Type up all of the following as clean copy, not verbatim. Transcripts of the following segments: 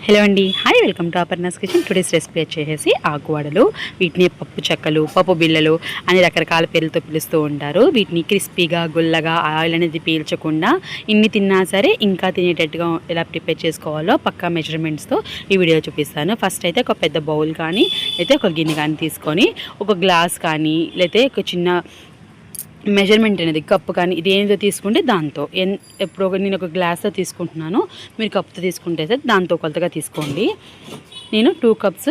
Hello అండి, hi, welcome to Aparna's kitchen. Today's recipe వచ్చేసి ఆకువడలు. వీటిని పప్పు చెక్కలు, పప్పు బిళ్ళలు అని రకరకాల పేర్లతో పిలుస్తూ ఉంటారు. వీటిని క్రిస్పీగా, గుల్లగా, ఆయిల్ అనేది పీల్చకుండా ఇన్ని తిన్నా సరే ఇంకా తినేటట్టుగా ఎలా ప్రిపేర్ చేసుకోవాలో పక్కా మెజర్మెంట్స్తో ఈ వీడియో చూపిస్తాను. ఫస్ట్ అయితే ఒక పెద్ద బౌల్ కానీ అయితే ఒక గిన్నె కానీ తీసుకొని ఒక గ్లాస్ కానీ లేకపోతే ఒక చిన్న మెజర్మెంట్ అనేది కప్పు కానీ ఇది ఏందో తీసుకుంటే దాంతో ఎప్పుడు నేను ఒక గ్లాస్తో తీసుకుంటున్నాను, మీరు కప్తో తీసుకుంటే దాంతో కొలతగా తీసుకోండి. నేను 2 కప్స్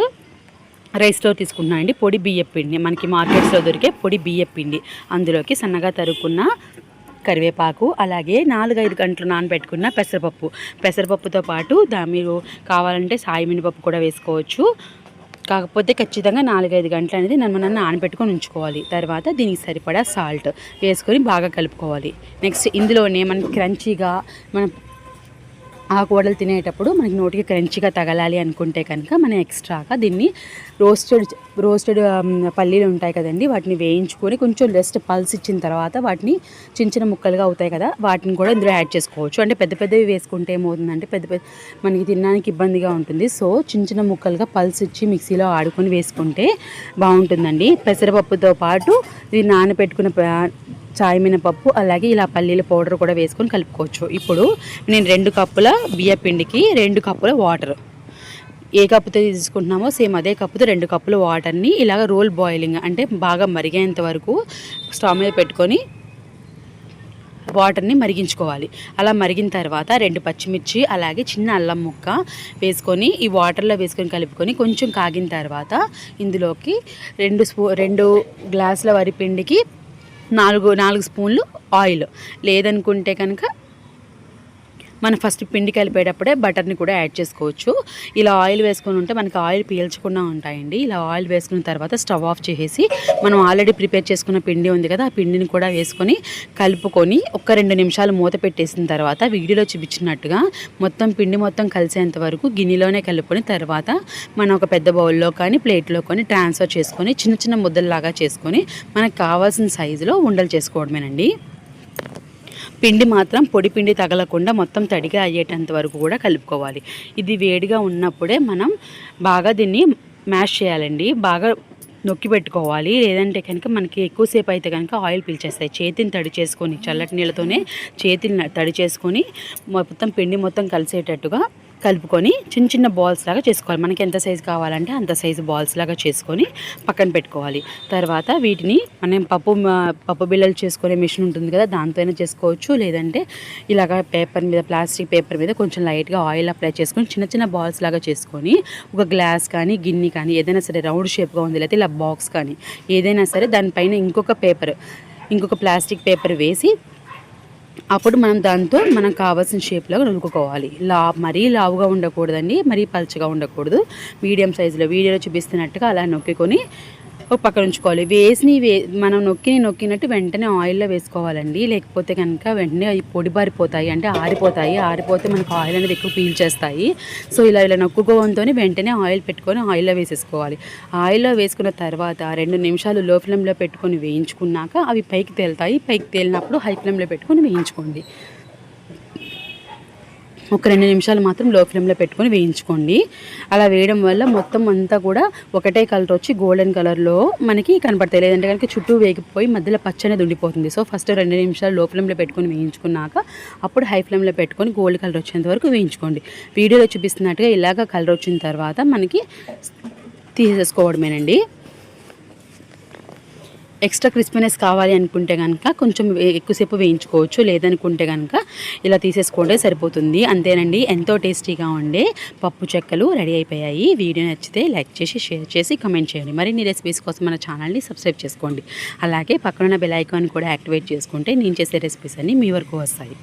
రైస్తో తీసుకుంటున్నాను అండి. పొడి బియ్యం పిండి, మనకి మార్కెట్స్లో దొరికే పొడి బియ్యం పిండి, అందులోకి సన్నగా తరుక్కున్న కరివేపాకు, అలాగే 4-5 గంటలు నానబెట్టుకున్న పెసరపప్పుతో పాటు మీరు కావాలంటే సాయి మినపప్పు కూడా వేసుకోవచ్చు. కాకపోతే ఖచ్చితంగా 4-5 గంటలు అనేది మనం నానబెట్టుకొని ఉంచుకోవాలి. తర్వాత దీనికి సరిపడా సాల్ట్ వేసుకొని బాగా కలుపుకోవాలి. నెక్స్ట్ ఇందులోనే మనకి క్రంచీగా మనం ఆకువడలు తినేటప్పుడు మనకి నోటికి క్రంచీగా తగలాలి అనుకుంటే కనుక మనం ఎక్స్ట్రాగా దీన్ని రోస్టెడ్ పల్లీలు ఉంటాయి కదండి, వాటిని వేయించుకొని కొంచెం జస్ట్ పల్స్ ఇచ్చిన తర్వాత వాటిని చిన్న చిన్న ముక్కలుగా అవుతాయి కదా, వాటిని కూడా ఇందులో యాడ్ చేసుకోవచ్చు. అంటే పెద్ద పెద్దవి వేసుకుంటే ఏమవుతుందంటే పెద్ద మనకి తినడానికి ఇబ్బందిగా ఉంటుంది. సో చిన్న చిన్న ముక్కలుగా పల్స్ ఇచ్చి మిక్సీలో ఆడుకొని వేసుకుంటే బాగుంటుందండి. పెసరపప్పుతో పాటు ఇది నానబెట్టుకున్న చాయ్ మినపప్పు, అలాగే ఇలా పల్లీల పౌడర్ కూడా వేసుకొని కలుపుకోవచ్చు. ఇప్పుడు నేను 2 కప్పుల బియ్య పిండికి 2 కప్పుల వాటర్, ఏ కప్పుతో తీసుకుంటున్నామో సేమ్ అదే కప్పుతో 2 కప్పుల వాటర్ని ఇలాగ రోల్ బాయిలింగ్ అంటే బాగా మరిగేంత వరకు స్టవ్ మీద పెట్టుకొని వాటర్ని మరిగించుకోవాలి. అలా మరిగిన తర్వాత 2 పచ్చిమిర్చి అలాగే చిన్న అల్లం ముక్క వేసుకొని ఈ వాటర్లో వేసుకొని కలుపుకొని కొంచెం కాగిన తర్వాత ఇందులోకి 2 గ్లాసుల వరిపిండికి 4 స్పూన్లు ఆయిల్, లేదనుకుంటే కనుక మనం ఫస్ట్ పిండి కలిపేటప్పుడే బటర్ని కూడా యాడ్ చేసుకోవచ్చు. ఇలా ఆయిల్ వేసుకొని ఉంటే మనకి ఆయిల్ పీల్చకుండా ఉంటాయండి. ఇలా ఆయిల్ వేసుకున్న తర్వాత స్టవ్ ఆఫ్ చేసేసి మనం ఆల్రెడీ ప్రిపేర్ చేసుకున్న పిండి ఉంది కదా, ఆ పిండిని కూడా వేసుకొని కలుపుకొని ఒక 2 నిమిషాలు మూత పెట్టేసిన తర్వాత వీడియోలో చూపించినట్టుగా మొత్తం పిండి మొత్తం కలిసేంత వరకు గిన్నెలోనే కలుపుకొని తర్వాత మనం ఒక పెద్ద బౌల్లో కానీ ప్లేట్లో కానీ ట్రాన్స్ఫర్ చేసుకొని చిన్న చిన్న ముద్దల్లాగా చేసుకొని మనకు కావాల్సిన సైజులో ఉండలు చేసుకోవడమేనండి. పిండి మాత్రం పొడి పిండి తగలకుండా మొత్తం తడిగా అయ్యేటంత వరకు కూడా కలుపుకోవాలి. ఇది వేడిగా ఉన్నప్పుడే మనం బాగా దీన్ని మ్యాష్ చేయాలండి, బాగా నొక్కి పెట్టుకోవాలి. లేదంటే కనుక మనకి ఎక్కువసేపు అయితే కనుక ఆయిల్ పీల్చేస్తాయి. చేతిని తడి చేసుకొని చల్లటి నీళ్ళతోనే చేతిని తడి చేసుకొని మొత్తం పిండి మొత్తం కలిసేటట్టుగా కలుపుకొని చిన్న చిన్న బాల్స్ లాగా చేసుకోవాలి. మనకి ఎంత సైజు కావాలంటే అంత సైజు బాల్స్ లాగా చేసుకొని పక్కన పెట్టుకోవాలి. తర్వాత వీటిని మనం పప్పు బిళ్ళలు చేసుకునే మిషన్ ఉంటుంది కదా, దాంతో అయినా చేసుకోవచ్చు. లేదంటే ఇలాగ పేపర్ మీద, ప్లాస్టిక్ పేపర్ మీద కొంచెం లైట్గా ఆయిల్ అప్లై చేసుకొని చిన్న చిన్న బాల్స్ లాగా చేసుకొని ఒక గ్లాస్ కానీ గిన్నె కానీ ఏదైనా సరే రౌండ్ షేప్గా ఉంది, లేకపోతే ఇలా బాక్స్ కానీ ఏదైనా సరే దానిపైన ఇంకొక ప్లాస్టిక్ పేపర్ వేసి అప్పుడు మనం దాంతో మనం కావాల్సిన షేప్లో నొలుకోవాలి. మరీ లావుగా ఉండకూడదండి, మరీ పల్చగా ఉండకూడదు. మీడియం సైజులో వీడియోలో చూపిస్తున్నట్టుగా అలా నొక్కికొని ఒక పక్కన ఉంచుకోవాలి. మనం నొక్కినట్టు వెంటనే ఆయిల్లో వేసుకోవాలండి. లేకపోతే కనుక వెంటనే అవి పొడిబారిపోతాయి, అంటే ఆరిపోతే మనకు ఆయిల్ అనేది ఎక్కువ పీల్చేస్తాయి. సో ఇలా నొక్కుకోవడంతో వెంటనే ఆయిల్ పెట్టుకొని ఆయిల్లో వేసేసుకోవాలి. ఆయిల్లో వేసుకున్న తర్వాత 2 నిమిషాలు లో ఫ్లేమ్లో పెట్టుకొని వేయించుకున్నాక అవి పైకి తేలుతాయి. పైకి తేలినప్పుడు హై ఫ్లేమ్లో పెట్టుకొని వేయించుకోండి. ఒక 2 నిమిషాలు మాత్రం లో ఫ్లేమ్లో పెట్టుకొని వేయించుకోండి. అలా వేయడం వల్ల మొత్తం అంతా కూడా ఒకటే కలర్ వచ్చి గోల్డెన్ కలర్లో మనకి కనపడతాయి. లేదంటే కనుక చుట్టూ వేగిపోయి మధ్యలో పచ్చనేది ఉండిపోతుంది. సో ఫస్ట్ 2 నిమిషాలు లో ఫ్లేమ్లో పెట్టుకొని వేయించుకున్నాక అప్పుడు హై ఫ్లేమ్లో పెట్టుకొని గోల్డ్ కలర్ వచ్చేంత వరకు వేయించుకోండి. వీడియోలో చూపిస్తున్నట్టుగా ఇలాగ కలర్ వచ్చిన తర్వాత మనకి తీసేసుకోవడమేనండి. ఎక్స్ట్రా క్రిస్పీనెస్ కావాలి అనుకుంటే కనుక కొంచెం ఎక్కువసేపు వేయించుకోవచ్చు. లేదనుకుంటే కనుక ఇలా తీసేసుకోవడం సరిపోతుంది. అంతేనండి, ఎంతో టేస్టీగా ఉండే పప్పు చెక్కలు రెడీ అయిపోయాయి. వీడియో నచ్చితే లైక్ చేసి, షేర్ చేసి, కమెంట్ చేయండి. మరిన్ని రెసిపీస్ కోసం మన ఛానల్ని సబ్స్క్రైబ్ చేసుకోండి. అలాగే పక్కన బెల్ ఐకాన్ కూడా యాక్టివేట్ చేసుకుంటే నేను చేసే రెసిపీస్ అన్నీ మీ వరకు వస్తాయి.